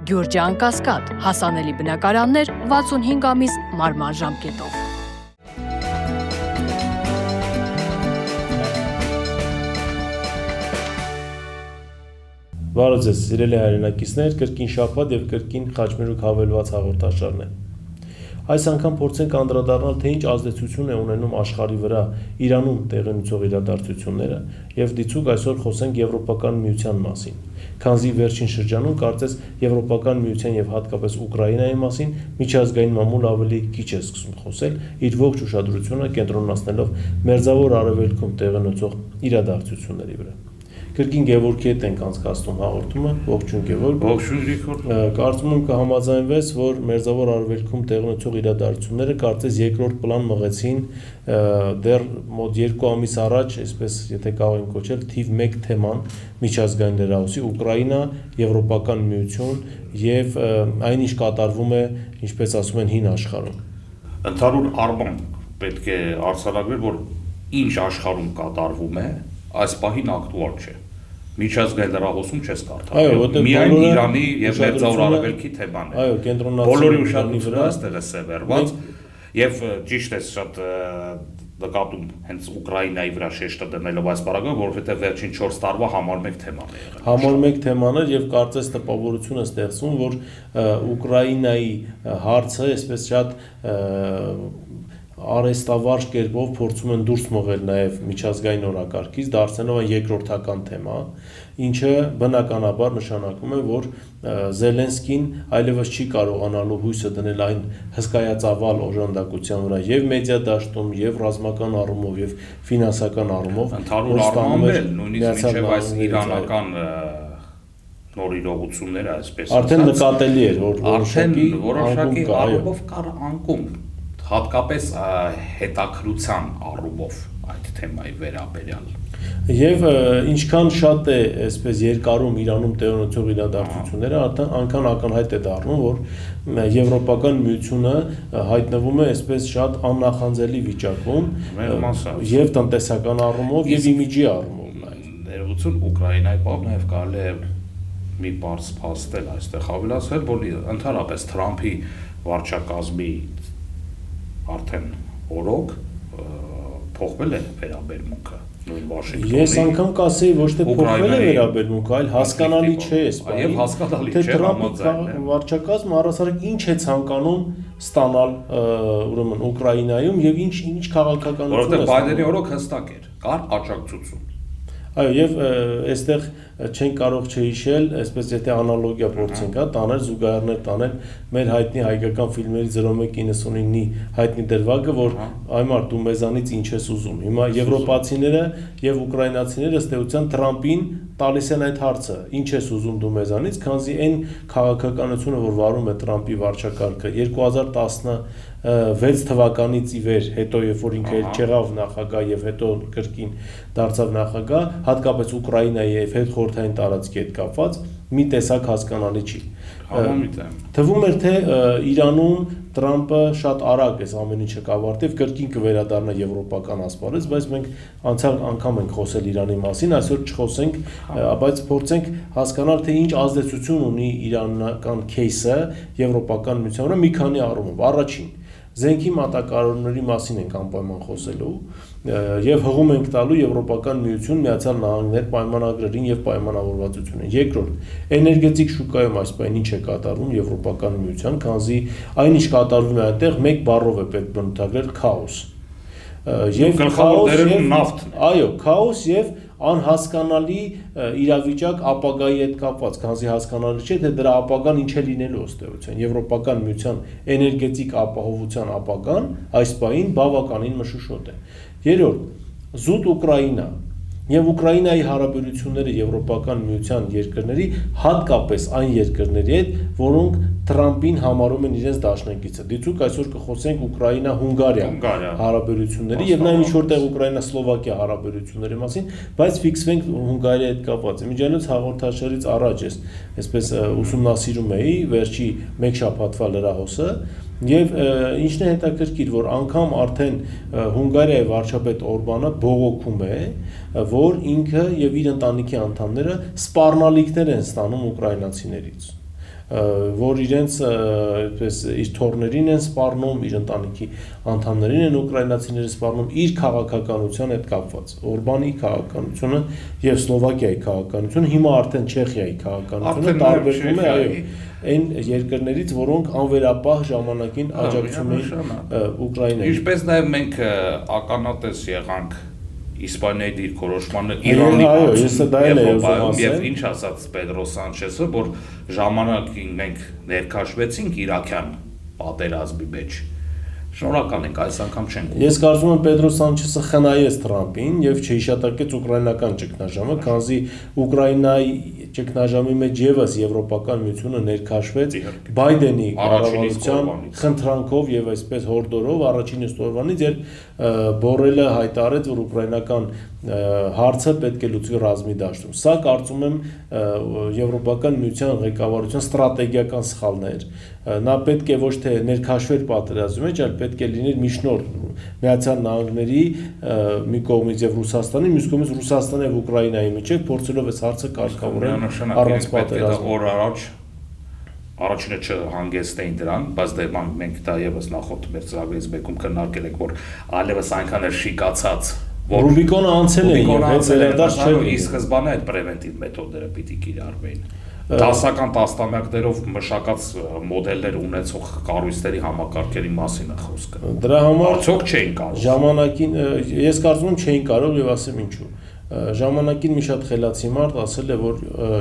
Գյուրջան Կասկադ, հասանելի բնակարաններ 65 ամիս մարման ժամկետով։ Բարև ձեզ, սիրելի հայրենակիցներ, կրկին շաբաթ եւ կրկին խաչմերուկ հավելված հաղորդաշարն է։ Այս անգամ փորձենք անդրադառնալ, թե ինչ ազդեցություն է ունենում աշխարհի վրա Իրանում տեղի ունեցող իրադարձությունները եւ դիցուկ այսօր խոսենք Եվրոպական միության մասին։ Քանզի վերջին շրջանում կարծես Եվրոպական միության եւ հատկապես Ուկրաինայի մասին միջազգային մամուլ ավելի քիչ է սկսում խոսել, իր ողջ ուշադրությունը կենտրոնացնելով Մերձավոր Արևելքում տեղի ունեցող իրադարձությունների վրա։ Կրկին Գևորգի հետ ենք անցկացնում հաղորդումը, ողջույն Գևորգ։ Ողջույն Գրիգոր։ Կարծում եմ կհամաձայնվես, որ Մերձավոր Արևելքում տեղի ունեցող իրադարձությունները կարծես երկրորդ պլան մղեցին դեռ մոտ 2 ամիս առաջ, այսպես եթե կարող ենք կոչել, թիվ 1 թեման միջազգային լրահոսի Ուկրաինա, Եվրոպական միություն եւ այն ինչ կատարվում է, ինչպես ասում են, հին աշխարհում։ Ընդհանուր առմամբ պետք է արձանագրել, որ ինչ աշխարհում կատարվում է, այս պահին ակտուալ չէ։ Միջազգային լրահոսում չես կարդալ։ Միայն Իրանի եւ Մերձավոր Արևելքի թեման է։ Այո, կենտրոնացած բոլորի ուշադրությունը այստեղ է սևեռված եւ ճիշտ է շատ նկատում հենց Ուկրաինայի վրա շեշտը դնելով այս բառը, որովհետեւ վերջին 4 տարվա համար մեկ թեման է եղել։ Համար մեկ թեման էր եւ կարծես տպավորություն է ստեղծում, որ Ուկրաինայի հարցը այսպես շատ արեստավարժ կերպով փորձում են դուրս մղել նաև միջազգային օրակարգից, դարձնելով այն երկրորդական թեմա, ինչը բնականաբար նշանակում է, որ Զելենսկին այլևս չի կարողանալու հույսը դնել այն հսկայածավալ օժանդակության վրա եւ մեդիա դաշտում, եւ ռազմական առումով, եւ ֆինանսական առումով, ընդհանուր առմամբ էլ նույնիսկ մինչեւ այս իրանական նոր իրողությունները, այսպես արդեն նկատելի էր, որ որոշակի առումով կար անկում հատկապես հետաքրության առումով այդ թեմայի վերաբերյալ։ Եվ ինչքան շատ է այսպես երկարում Իրանում տեղի ունեցող իրադարձությունները, այնքան ակնհայտ է դառնում, որ Եվրոպական միությունը հայտնվում է այսպես շատ աննախանձելի վիճակում եւ տնտեսական առումով եւ իմիջի առումով։ Ներողություն, Ուկրաինայի բاب նաեւ կարելի է մի բարձ փաստել այստեղ հավելացնել, որ ընդհանրապես Թրամփի վարչակազմի արդեն օրոք փոխվել է վերաբերմունքը նույն Վաշինգտոնի։ Ես անգամ կասեի ոչ թե փոխվել է վերաբերմունքը, այլ հասկանալի չէ այս բանը։ Եվ հասկանալի չէ, չէ Թրամփի վարչակազմը առասարակ ինչ է ցանկանում ստանալ ուրեմն Ուկրաինայում եւ ինչ քաղաքականություն է։ Որովհետեւ Բայդենի օրոք հստակ էր, կար աջակցություն։ Այո, եւ այստեղ չեն կարող չհիշել, այսպես եթե անալոգիա փորձենք տանել, զուգահեռներ տանել մեր հայտնի հայկական ֆիլմերի 0199-ի հայտնի դրվագը, որ այ մարդ դու մեզանից ինչ ես ուզում։ Հիմա եվրոպացիները եւ ուկրաինացիները ըստ էության Թրամփին տալիս են այդ հարցը. ինչ ես ուզում դու մեզանից, քանզի այն քաղաքականությունը, որ վարում է Թրամփի վարչակարգը 2016 թվականից ի վեր, հետո երբ որ ինքը չեղավ նախագահ եւ հետո կրկին դարձավ նախագահ, հատկապես Ուկրաինայի եւ հետխորհրդային տարածքի հետ կապված, մի տեսակ հասկանալի չի։ Թվում էր, թե Իրանում Թրամփը շատ արագ է ամեն ինչը կավարտի եւ կրկին կվերադառնա եվրոպական ասպարեզ, բայց մենք անցյալ անգամ ենք խոսել Իրանի մասին, այսօր չխոսենք, բայց փորձենք հասկանալ, թե ինչ ազդեցություն ունի իրանական кейսը եվրոպական միության վրա մի քանի առումով։ Առաջին, զենքի մատակարարումների մասին ենք անպայման խոսելու եւ հղում ենք տալու Եվրոպական միություն Միացյալ Նահանգներ պայմանագրերին եւ պայմանավորվածություններին։ Երկրորդ, էներգետիկ շուկայում այս բանը ինչ է կատարվում Եվրոպական միության, քանզի այն ինչ կատարվում է այնտեղ մեկ բառով է պետք բնութագրել քաոս։ Եվ գլխավորներում նավթն է։ Այո, քաոս եւ անհասկանալի իրավիճակ ապագայի հետ կապված, քանզի հասկանալի չէ, թե դրա ապագան ինչ է լինելու ըստ էության։ Եվրոպական միության էներգետիկ ապահովության ապագան այս պահին բավականին մշուշոտ է։ Երրորդ, զուտ Ուկրաինա եւ Ուկրաինայի հարաբերությունները Եվրոպական միության երկրների, հատկապես այն երկրների հետ, որոնք Թրամփին համարում են իրենց դաշնակիցը։ Դիցուկ այսօր կխոսենք Ուկրաինա-Հունգարիա հարաբերությունների եւ նաեւ ինչ որտեղ Ուկրաինա-Սլովակիա հարաբերությունների մասին, բայց ֆիքսվենք Հունգարիայի հետ կապված։ Իմիջիայլոց հաղորդաշարից առաջ ես այսպես ուսումնասիրում էի վերջի մեկ շաբաթվա լրահոսը եւ ինչն է հետաքրքիր, որ անգամ արդեն Հունգարիայի վարչապետ Օրբանը բողոքում է, որ ինքը եւ իր ընտանիքի անդամները սպառնալիքներ են ստանում ուկրաինացիներից։ որ իրենց այդպես իր թորներին են սպառնում, իր ընտանիքի անդամներին են ուկրաինացիները սպառնում իր քաղաքականության հետ կապված։ Օրբանի քաղաքականությունը եւ Սլովակիայի քաղաքականությունը, հիմա արդեն Չեխիայի քաղաքականությունը տարբերվում է, այո, այն երկրներից, որոնք անվերապահ ժամանակին աջակցում էին Ուկրաինային։ Ինչպես նաև մենք ականատես եղանք Իսպանիայի դիրքորոշմանը Իրանի հարցում եւ ինչ ասաց Պեդրո Սանչեսը, որ ժամանակին մենք ներքաշվեցինք իրաքյան պատերազմի մեջ։ Շնորհակալ ենք, այս անգամ չենք։ Ես կարծում եմ Պեդրո Սանչեսը խնայեց Թրամփին եւ չհիշատակեց ուկրաինական ճգնաժամը, քանզի Ուկրաինայի ճգնաժամի մեջ եւս Եվրոպական միությունը ներքաշվեց Բայդենի կառավարության խնդրանքով եւ այսպես հորդորով առաջին ստորվանից, երբ Բորելը հայտարարեց, որ ուկրաինական հարցը պետք է լուծվի ռազմի դաշտում։ Սա կարծում եմ Եվրոպական միության ղեկավարության ստրատեգիական սխալն էր։ Նա պետք է ոչ թե ներքաշվեր պատերազմի մեջ, այլ պետք է լիներ միջնորդ Միացյալ Նահանգների մի կողմից եւ Ռուսաստանի, մյուս կողմից Ռուսաստանի եւ Ուկրաինայի միջեւ փորձելով այս հարցը կարգավորել առանց պատերազմի։ Օր առաջ առաջինը չհանգստեին դրան, բայց դե մենք դա եւս նախորդ մեր ծրագրից մեկում քննարկել ենք, որ այլևս այնքան էր շիկացած, որ Ռուբիկոնը անցել է եւ հետ վերադարձ չէ։ Ի սկզբանե այդ պրևենտիվ մեթոդները պիտի կիրառվեին։ Դասական տասնամյակներով մշակած մոդելներ ունեցող կառույցների համակարգերի մասին է խոսքը։ Դրա համար արդյոք չէին կարող։ Ժամանակին ես կարծում եմ չէին կարող եւ ասեմ ինչու։ Ժամանակին մի շատ խելացի մարդ ասել է, որ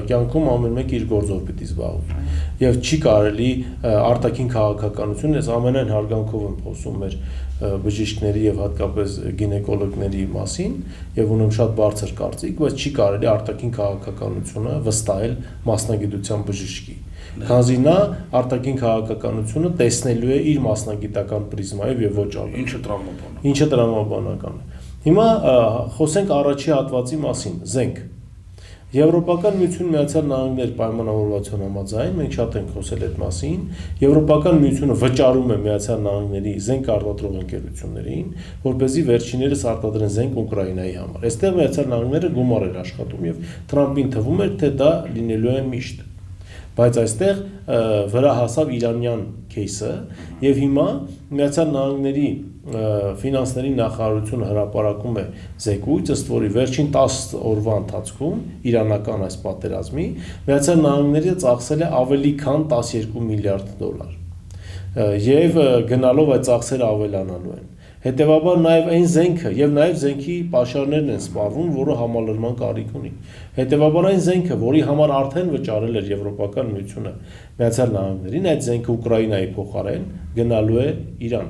կյանքում ամեն մեկ իր գործով պիտի զբաղվի եւ չի կարելի արտաքին քաղաքականություն, ես ամենայն հարգանքով եմ խոսում մեր բժիշկների եւ հատկապես գինեկոլոգների մասին եւ ունեմ շատ բարձր կարծիք, բայց չի կարելի արտաքին քաղաքականությունը վստահել մասնագիտության բժշկի։ Քանզի նա արտաքին քաղաքականությունը տեսնելու է իր մասնագիտական պրիզմայով եւ ոչ այլ։ Ինչը տրամաբանական է։ Հիմա խոսենք առաջի հատվածի մասին, զենք։ Եվրոպական միություն Միացյալ Նահանգներ պայմանավորվածության համաձայն, մենք շատ ենք խոսել այդ մասին, Եվրոպական միությունը վճարում է Միացյալ Նահանգների զենք արտադրող ընկերություններին, որպեսզի վերջիններս արտադրեն զենք Ուկրաինայի համար։ Այստեղ Միացյալ Նահանգները գումար էր աշխատում եւ Թրամփին թվում էր, թե դա լինելու է միշտ։ Բայց այստեղ վրա հասավ իրանյան кейսը եւ հիմա Միացյալ Նահանգների ֆինանսների նախարարությունը հրապարակում է զեկույց, ըստ որի վերջին 10 օրվա ընթացքում իրանական այս պատերազմի Միացյալ Նահանգները ծախսել է ավելի քան 12 միլիարդ դոլար եւ գնալով այդ ծախսերը ավելանալու են։ Հետևաբար նաև այն զենքը եւ նաև զենքի պաշարներն են սպառվում, որը համալրման կարիք ունի։ Հետևաբար այն զենքը, որի համար արդեն վճարել էր Եվրոպական միությունը Միացյալ Նահանգներին, այդ զենքը Ուկրաինայի փոխարեն գնալու է Իրան։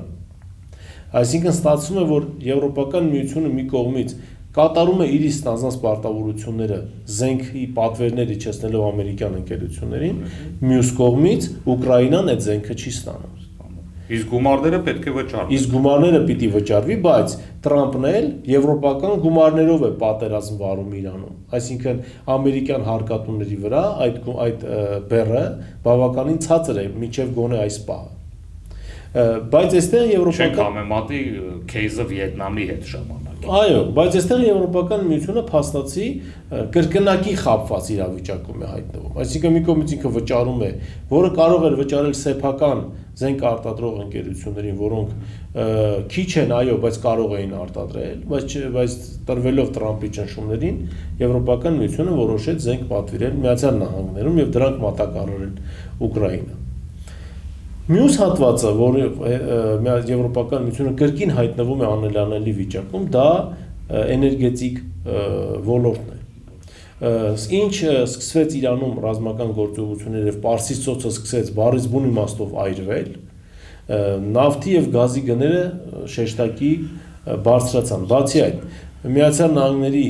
Այսինքն ստացվում է, որ Եվրոպական միությունը մի կողմից կատարում է իր ստանձնած պարտավորությունները զենքի պատվերներ իջեցնելով ամերիկյան ընկերություններին, մյուս կողմից Ուկրաինան այդ զենքը չի ստանում։ Իսկ գումարները պետք է վճարվի։ Իսկ գումարները պիտի վճարվի, բայց Թրամփն էլ եվրոպական գումարներով է պատերազմ վարում Իրանում։ Այսինքն ամերիկյան հարկատուների վրա այդ բեռը բավականին ցածր է, մինչև գոնե այս պահը։ Բայց այստեղ եվրոպական չենք համեմատի քեյզը Վիետնամի հետ ժամանակին։ Այո, բայց այստեղ Եվրոպական միությունը փաստացի կրկնակի խաբված իրավիճակում է հայտնվում։ Այսինքն մի կողմից ինքը վճարում է, որը կարող էր վճարել սեփական զենք արտադրող ընկերություններին, որոնք քիչ են, այո, բայց կարող էին արտադրել, բայց տրվելով Թրամփի ճնշումներին, Եվրոպական միությունը որոշեց զենք պատվիրել Միացյալ Նահանգներում եւ դրանք մատակարարել Ուկրաինա։ Մյուս հատվածը, որը Եվրոպական միությունը կրկին հայտնվում է անելանելի վիճակում, դա էներգետիկ ոլորտն է։ Ինչ սկսվեց Իրանում ռազմական գործողություններ եւ Պարսից ծոցը սկսեց բառից բուն իմաստով այրվել, նավթի եւ գազի գները շեշտակի բարձրացան։ Բացի այդ, Միացյալ Նահանգների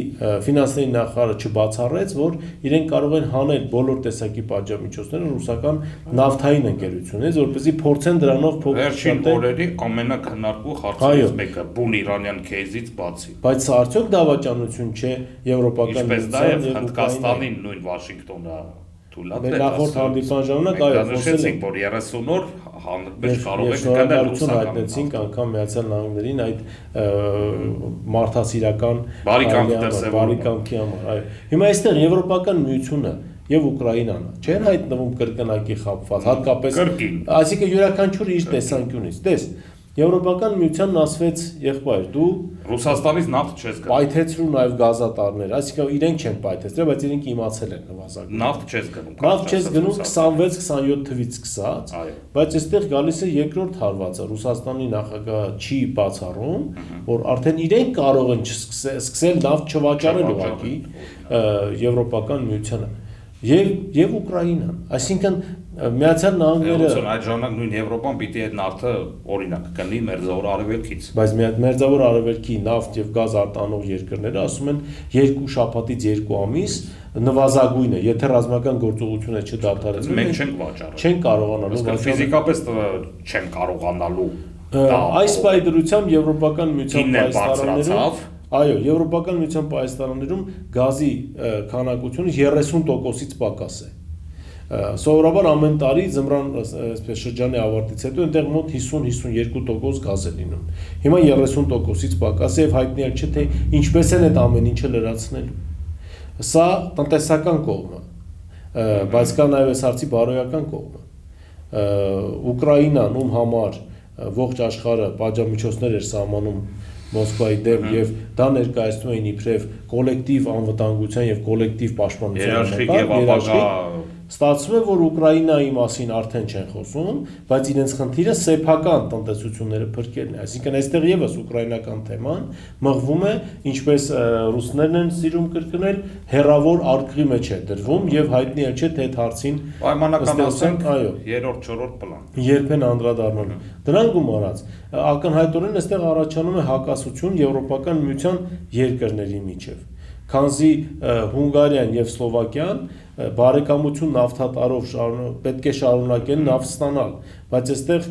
ֆինանսների նախարարը չբացառեց, որ իրենք կարող են հանել բոլոր տեսակի պատժամիջոցները ռուսական նավթային ընկերություններից, որպեսզի փորձեն դրանով վերջին օրերի ամենակնարկվող հարցերից մեկը բուն իրանյան քեյզից բացի։ Բայց սա արդյոք դավաճանություն չէ Եվրոպական միության եւ Հնդկաստանին նույն Վաշինգտոնը Մեր նախորդ հանդիպման ժամանակ այո խոսել ենք, որ 30 օր հանրապես կարող եք գնել ռուսական հայտնեցինք անգամ Միացյալ Նահանգներին այդ մարդասիրական բարի կամքի համար, այո։ Հիմա այստեղ Եվրոպական միությունը եւ Ուկրաինան չեն հայտնվում կրկնակի խապված, հատկապես այսինքն յուրաքանչյուրը իր տեսանկյունից։ Տես, Եվրոպական միությանն ասվեց եղբայր, դու Ռուսաստանից նավթ չես գնում։ Պայթեցրու նաև գազատարներ, այսինքն իրենք չեն պայթեցրել, բայց իրենք իմացել են նվազագույն։ Նավթ չես գնում։ Նավթ չես գնում 26-27 թվից սկսած, բայց այստեղ գալիս է երկրորդ հարվածը, Ռուսաստանի նախագահը չի բացառում, որ արդեն իրենք կարող են սկսել նավթ չվաճառել ուղղակի Եվրոպական միությանը եւ Ուկրաինան, այսինքն Միացյալ Նահանգները այդ ժամանակ նույն Եվրոպան պիտի այդ նավթը օրինակ գնի Մերձավոր Արևելքից։ Բայց Մերձավոր Արևելքի նավթ եւ գազ արտանող երկրները ասում են 2 շաբաթից 2 ամիս նվազագույնը, եթե ռազմական գործողությունը չդադարեցվի, մենք չենք վաճառել։ Չեն կարողանալու վաճառել։ Ֆիզիկապես չեն կարողանալու։ Այս պայդրությամբ Եվրոպական միության պայծառներում Այո, Եվրոպական միության պայծառներում գազի քանակությունը 30%-ից պակաս է։ Սովորաբար ամեն տարի ձմռան այսպես շրջանի ավարտից հետո այնտեղ մոտ 50-52% գազ է լինում։ Հիմա 30%-ից պակաս է եւ հայտնի չէ թե ինչպես են այդ ամեն ինչը լրացնելու։ Սա տնտեսական կողմը, բայց կա նաեւ այս հարցի բարոյական կողմը։ Ուկրաինան, ում համար ողջ աշխարհը պատժամիջոցներ էր սահմանում Մոսկվայի դեմ եւ դա ներկայացնում էին իբրև կոլեկտիվ անվտանգության եւ կոլեկտիվ պաշտպանության Ստացվում է, որ Ուկրաինայի մասին արդեն չեն խոսում, բայց իրենց խնդիրը սեփական տնտեսությունները փրկելն է, այսինքն այստեղ եւս ուկրաինական թեման մղվում է, ինչպես ռուսներն են սիրում կրկնել, հերավոր արկղի մեջ է դրվում եւ հայտնի չէ թե այդ հարցին պայմանականացենք 3-4 պլան։ Երբ են անդրադառնալու։ Դրան գումարած ակնհայտորեն այստեղ առաջանում է հակասություն Եվրոպական միության երկրների միջև։ Քանզի Հունգարիան եւ Սլովակիան բարեկամություն նավթատարով պետք է շարունակեն նավթ ստանալ, բայց այստեղ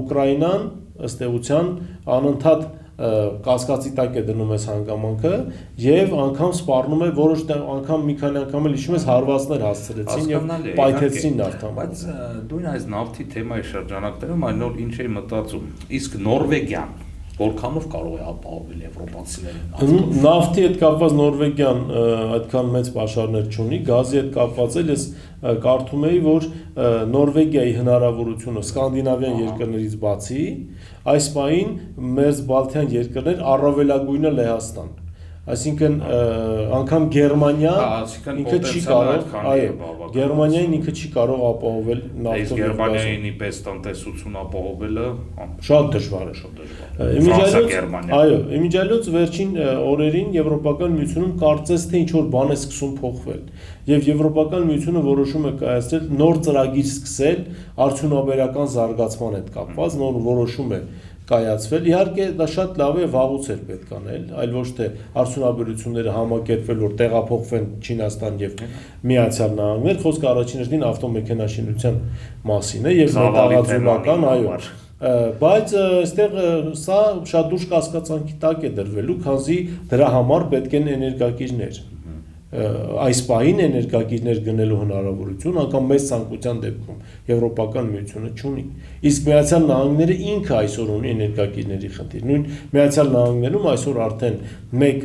Ուկրաինան ըստ էության անընդհատ կասկածի տակ է դնում այս հանգամանքը եւ անգամ սպառնում է որոշ անգամ մի քանի անգամ էլ հիշում ես հարվածներ հասցրեցին եւ պայթեցին նավթամարը։ Բայց դույն այս նավթի թեմայի շրջանակներում այն նոր ինչ է մտածում։ Իսկ Նորվեգիան որքանով կարող է ապահովել եվրոպացիներին նավթի հետ կապված Նորվեգիան այդքան մեծ պաշարներ չունի, գազի հետ կապված էլ ես կարդում էի, որ Նորվեգիայի հնարավորությունը սկանդինավյան երկրներից բացի այս պահին մեր բալթյան երկրներ առավելագույնը Լեհաստան Այսինքն անգամ Գերմանիա ինքը չի կարող, այո, Գերմանիային ինքը չի կարող ապահովել նավթով։ Գերմանիային իպես տնտեսություն ապահովելը շատ դժվար է։ Այո, իմիջիայլոց վերջին օրերին Եվրոպական միությունում կարծես թե ինչ որ բան է սկսում փոխվել։ Եվ Եվրոպական միությունը որոշում է կայացնել նոր ծրագիր սկսել արդյունաբերական զարգացման հետ կապված, նոր որոշում է կայացվել։ Իհարկե դա շատ լավ է, վաղուց էր պետք անել, այլ ոչ թե արդյունաբերությունները համակերպվել, որ տեղափոխվեն Չինաստան եւ Միացյալ Նահանգներ, խոսքը առաջին հերթին ավտոմեքենաշինության մասին է եւ մետաղաձուլական, այո։ Բայց այստեղ սա շատ դուրս կասկածանքի տակ է դրվելու, քանզի դրա համար պետք են էներգակիրներ։ Այս պահին էներգակիրներ գնելու հնարավորություն անգամ մեծ ցանկության դեպքում Եվրոպական միությունը չունի։ Իսկ Միացյալ Նահանգները ինքը այսօր ունի էներգակիրների խնդիր։ Նույն Միացյալ Նահանգներում այսօր արդեն 1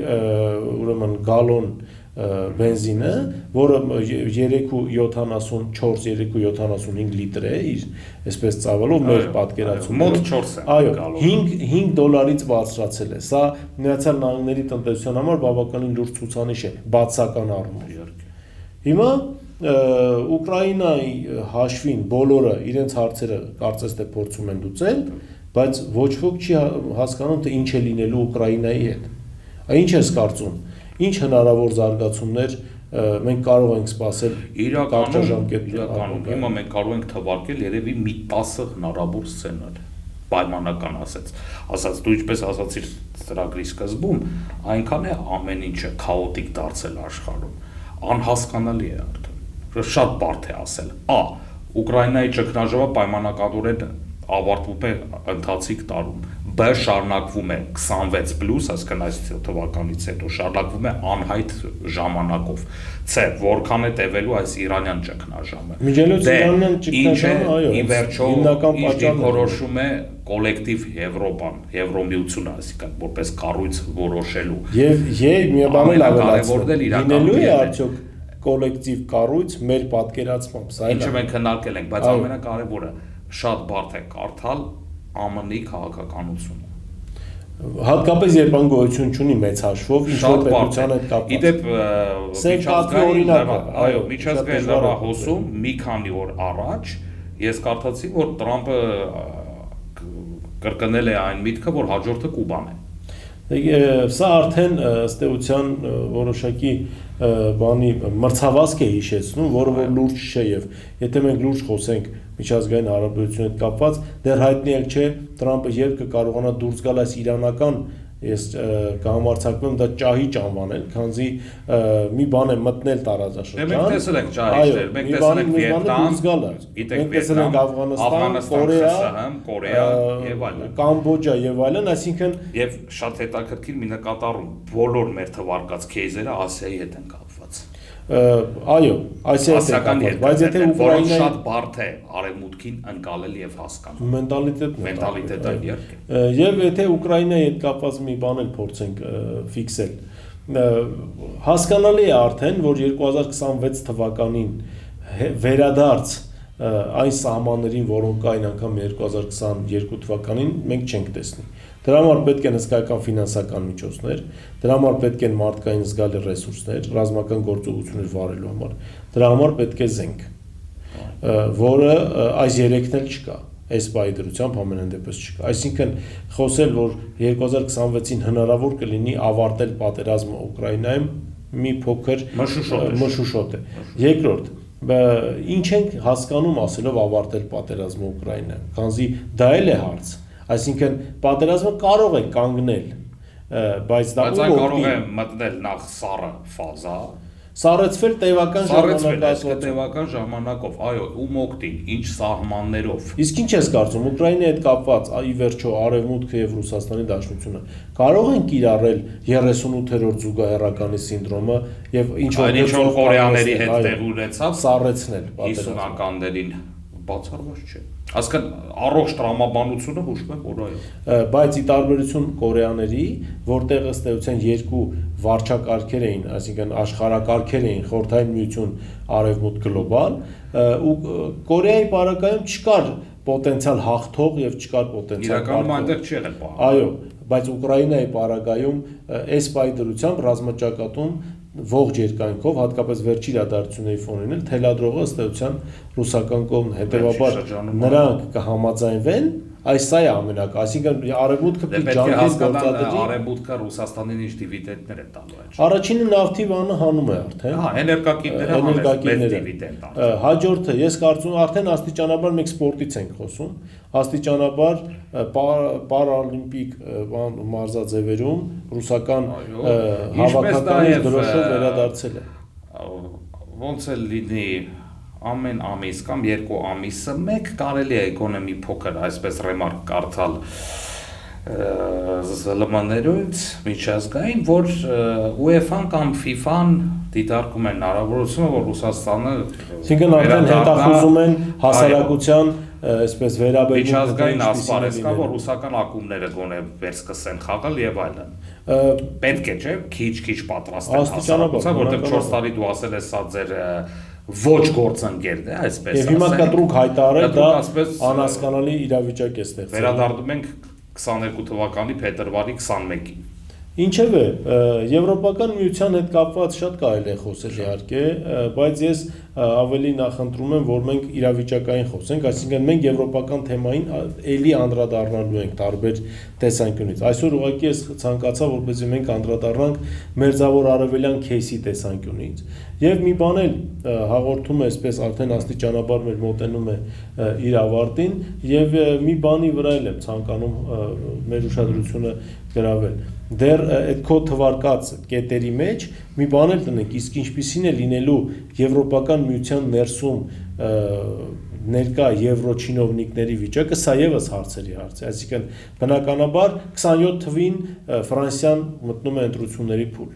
ուրեմն գալոն բենզինը, որը 3.74-3.75 լիտր է, իր այսպես ծավալով մեր պատկերացումով մոտ 4 է։ Այո, $5 բարձրացել է։ Սա Միացյալ Նահանգների տնտեսության համար բավականին լուրջ ցուցանիշ է, բացական առումով։ Հիմա Ուկրաինայի հաշվին բոլորը իրենց հարցերը կարծես թե փորձում են լուծել, բայց ոչ ոք չի հասկանում թե ինչ է լինելու Ուկրաինայի հետ։ Ինչ ես կարծում։ Ինչ հնարավոր զարգացումներ մենք կարող ենք սպասել իրականում հիմա մենք կարող ենք թվարկել երևի մի 10 հնարավոր սցենար պայմանական ասած դու ինչպես ասացիր ծրագրի սկզբում այնքան է ամեն ինչը քաոտիկ դարձել աշխարհում անհասկանալի է արդեն շատ բարդ է ասել Ուկրաինայի ճգնաժամը պայմանականորեն ավարտվում է ընթացիկ տարում B շարունակվում է 26+, այսինքն այս թվականից հետո շարունակվում է անհայտ ժամանակով։ C որքան է տևելու այս իրանյան ճգնաժամը։ Միջելոց իրանյան ճգնաժամը, այո, ի վերջո ինչ որոշում է կոլեկտիվ Եվրոպան, Եվրոմիությունը, այսինքն որպես կառույց որոշելու։ Եվ մի բան էլ ավելացնել։ Լինելու է արդյոք կոլեկտիվ կառույց մեր պատկերացմամբ, սա Ինչը մենք քննարկել ենք, բայց ամենակարևորը շատ բարդ է կարդալ ԱՄՆ-ի քաղաքականությունը։ Հատկապես երբ ան գոյություն չունի մեծ հաշվով, ինչ որ պետության հետ կապված։ Իդեպ միջազգային լրահոսում մի քանի օր առաջ ես կարդացի, որ Տրամպը կրկնել է այն միտքը, որ հաջորդը Կուբան է։ Սա արդեն ըստ էության որոշակի բանի մրցավազք է հիշեցնում, որը որ լուրջ չէ եւ եթե մենք լուրջ խոսենք միջազգային հարաբերությունների հետ կապված, դեռ հայտնի էլ չէ Տրամպը երբ կկարողանա դուրս գալ այս իրանական ես կհամարձակվեմ դա ճահիճ անվանել, քանզի մի բան է մտնել տարածաշրջան։ Մենք տեսել ենք ճահիճներ, մենք տեսել ենք Վիետնամ, մենք տեսել ենք Աֆղանստան, Կորեա եւ այլն, Կամբոջա եւ այլն, այսինքն եւ շատ հետաքրքիր մի նկատառում բոլոր մեր թվարկած քեյզերը Ասիայի հետ են կապված։ Այո, Ասիական հետ, բայց եթե Ուկրաինայի շատ բարդ է արևմուտքին ընկալել եւ հասկանալ։ Մենտալիտետը իհարկե։ Եվ եթե Ուկրաինայի հետ կապված մի բան էլ փորձենք ֆիքսել, հասկանալի է արդեն, որ 2026 թվականին վերադարձ այն սահմաններին, որոնք կային անգամ 2022 թվականին, մենք չենք տեսնի։ Դրա համար պետք են հսկայական ֆինանսական միջոցներ, դրա համար պետք են մարդկային զգալի ռեսուրսներ, ռազմական գործողություններ վարելու համար։ Դրա համար պետք է զենք, որը այս երեքն էլ չկա, այս բայի դրությամբ ամենայն դեպս չկա։ Այսինքն խոսել, որ 2026-ին հնարավոր կլինի ավարտել պատերազմը Ուկրաինայում, մի փոքր մշուշոտ է։ Երկրորդ, ինչ ենք հասկանում ասելով ավարտել պատերազմը Ուկրաինայում, քանզի դա էլ է հարց։ Այսինքն պատերազմը կարող է կանգնել, բայց դա կարող է մտնել նախ սառը ֆազա, սառեցվել տևական ժամանակով, այո, ում օգտին, ինչ սահմաններով։ Իսկ ինչ ես կարծում, Ուկրաինայի հետ կապված ի վերջո Արևմուտքը եւ Ռուսաստանի Դաշնությունը կարող են կիրառել 38-րդ զուգահեռականի սինդրոմը եւ ինչ որ կորեաների հետ տեղ ունեցավ սառեցնել 50-ականներին բացառված չէ։ Այսինքն առողջ տրամաբանությունը հուշում է որ այո։ Բայց ի տարբերություն կորեաների, որտեղ ըստ էության երկու վարչակարգեր էին, այսինքն աշխարհակարգեր էին Խորհրդային Միություն, Արևմուտք գլոբալ, ու Կորեայի պարագայում չկար պոտենցիալ հաղթող եւ չկար պոտենցիալ իրականում այնտեղ չի եղել բան։ Այո, բայց Ուկրաինայի պարագայում այս պայդրությամբ ռազմաճակատում ողջ երկայնքով, հատկապես վերջի իրադարձությունների ֆոնին էլ թելադրողը ըստ էության ռուսական կողմն, հետեւաբար նրանք կհամաձայնվեն, այս սա է ամենակը, այսինքն արևմուտքը պիտի ջանքեր գործադրի, արևմուտքը Ռուսաստանին ինչ դիվիդենտներ է տալու այդ։ Առաջինը նավթի բանը հանում է արդեն։ Հա, էներգակիրները դիվիդենտ տալու։ Հաջորդը ես կարծում արդեն աստիճանաբար մենք սպորտից ենք խոսում, աստիճանաբար պարաօլիմպիկ մարզաձևերում ռուսական հավաքականի դրոշով վերադարձել է։ Ոնց է լինի ամեն ամիս կամ երկու ամիսը մեկ կարելի է գոնե մի փոքր այսպես ռեմարկ կարդալ ԶԼՄ-ներից միջազգային, որ UEFA-ն կամ FIFA-ն դիտարկում են հնարավորությունը, որ Ռուսաստանը այսինքն արդեն հետախուզում են հասարակության այսպես վերաբերում միջազգային ասպարեզ կա, որ ռուսական ակումբները գոնե վերսկսեն խաղալ եւ այլն։ Պետք է, չէ՞, քիչ պատրաստ են հասարակության, որտեղ 4 տարի դու ասել ես սա ձեր ոչ գործընկերն է, այսպես ասեմ։ Եվ հիմա կտրուկ հայտարարել դա անհասկանալի իրավիճակ է ստեղծել։ Վերադառնում ենք 22 թվականի փետրվարի 21-ին։ Ինչևէ, Եվրոպական միության հետ կապված շատ կարելի է խոսել իհարկե, բայց ես ավելի նախընտրում եմ, որ մենք իրավիճակային խոսենք, այսինքն մենք եվրոպական թեմային էլի անդրադառնալու ենք տարբեր տեսանկյունից։ Այսօր ուղղակի ես ցանկացա, որպեսզի մենք անդրադառնանք մերձավոր արևելյան քեյսի տեսանկյունից։ Եվ մի բան էլ հաղորդում է, այսպես արդեն աստիճանաբար մեր մոտենում է իր ավարտին, եւ մի բանի վրա եմ ցանկանում մեր ուշադրությունը գրավել։ Դեռ այդ քո թվարկած կետերի մեջ մի բան էլ տնենք, իսկ ինչպիսին է լինելու Եվրոպական միության ներսում ներկա եվրոչինովնիկների վիճակը, սա եւս հարցերի հարց է, այսինքն բնականաբար 27 թվին Ֆրանսիան մտնում է ընտրությունների փուլ,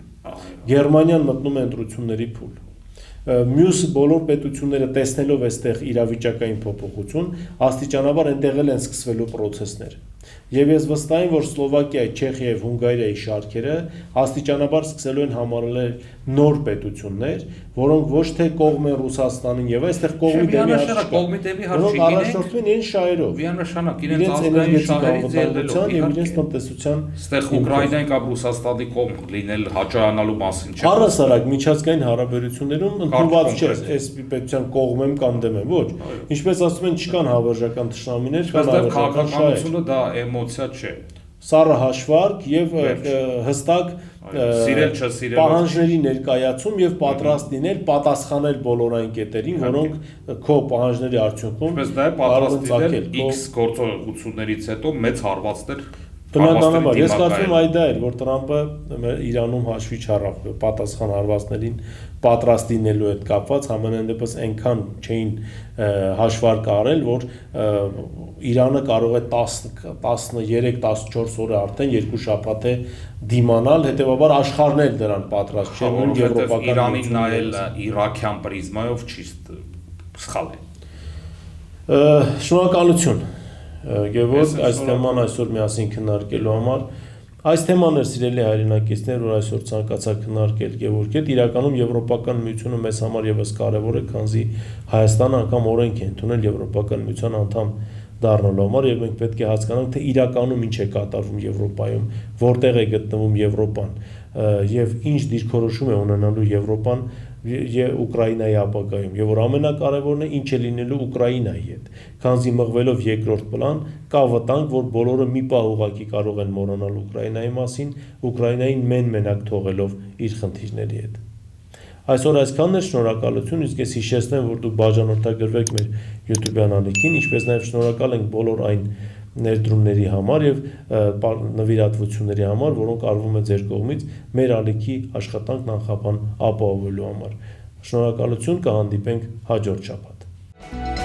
Գերմանիան մտնում է ընտրությունների փուլ, մյուս բոլոր պետությունները տեսնելով այստեղ իրավիճակային փոփոխություն, աստիճանաբար այնտեղ էլ են սկսվելու պրոցեսներ։ Եվ ես վստահ եմ, որ Սլովակիայի, Չեխիայի եւ Հունգարիայի շարքերը աստիճանաբար սկսելու են համարել նոր պետություններ, որոնք ոչ թե կողմ են Ռուսաստանին եւ այստեղ կողմի դեպի որոնք առաջնորդվում են շահերով, միանշանակ իրենց ազգային շահերից ելնելով եւ իրենց տնտեսության այստեղ Ուկրաինային կամ Ռուսաստանի կողմ լինել հաճոյանալու մասին չէ։ Առհասարակ միջազգային հարաբերություններում ընդունված չէ, այս պետության կողմ եմ կամ դեմ եմ, ոչ։ Ինչպես ասում են, չկան հավերժական թշնամիներ, կան հավերժական շահեր։ Դա էմոցիա չէ։ Սառը հաշվարկ եւ հստակ պահանջների ներկայացում եւ պատրաստ լինել պատասխանել բոլոր այն կետերին, որոնք քո պահանջների արդյունքում Ինչպես դա է պատրաստ լինել X գործողություններից հետո մեծ հարվածներ։ Բնականաբար, ես կարծում եմ այդ դա էր, որ Տրամպը Իրանում հաշվի չառավ պատասխան հարվածներին պատրաստ լինելու հետ կապված, համենայն դեպս այնքան չէին հաշվարկ արել, որ Իրանը կարող է 13-14 օրը արդեն 2 շաբաթ է դիմանալ, հետեւաբար աշխարհներ դրան պատրաստ չեն, նույն եվրոպական Իրանին նայել իրաքյան պրիզմայով չի սխալ է։ Շնորհակալություն Գևորգ, այս թեման այսօր միասին քննարկելու համար։ Այս թեման էր սիրելի հայրենակիցներ, որ այսօր ցանկացա քննարկել Գևորգի հետ։ Իրականում Եվրոպական միությունը մեզ համար եւս կարեւոր է, քանզի Հայաստանը անգամ օրենք է ընդունել Եվրոպական միության անդամ դառնալու համար, եւ մենք պետք է հասկանանք, թե իրականում ինչ է կատարվում Եվրոպայում, որտեղ է գտնվում Եվրոպան եւ ինչ դիրքորոշում է ունենալու Եվրոպան Ուկրաինայի ապագայում, եւ որ ամենակարևորն է ինչ է լինելու Ուկրաինայի հետ, քանզի մղվելով երկրորդ պլան կա վտանգ, որ բոլորը մի պահ ուղղակի կարող են մոռանալ Ուկրաինայի մասին, Ուկրաինային մենակ թողելով իր խնդիրների հետ։ Այսօր այսքանն է, շնորհակալություն, իսկ ես հիշեցնեմ, որ դուք բաժանորդագրվեք մեր YouTube-յան ալիքին, ինչպես նաև շնորհակալ ենք բոլոր այն ներդրումների համար եւ նվիրատվությունների համար, որոնք արվում է ձեր կողմից մեր ալիքի աշխատանքն անխափան ապահովելու համար։ Շնորհակալություն, կհանդիպենք հաջորդ շաբաթ։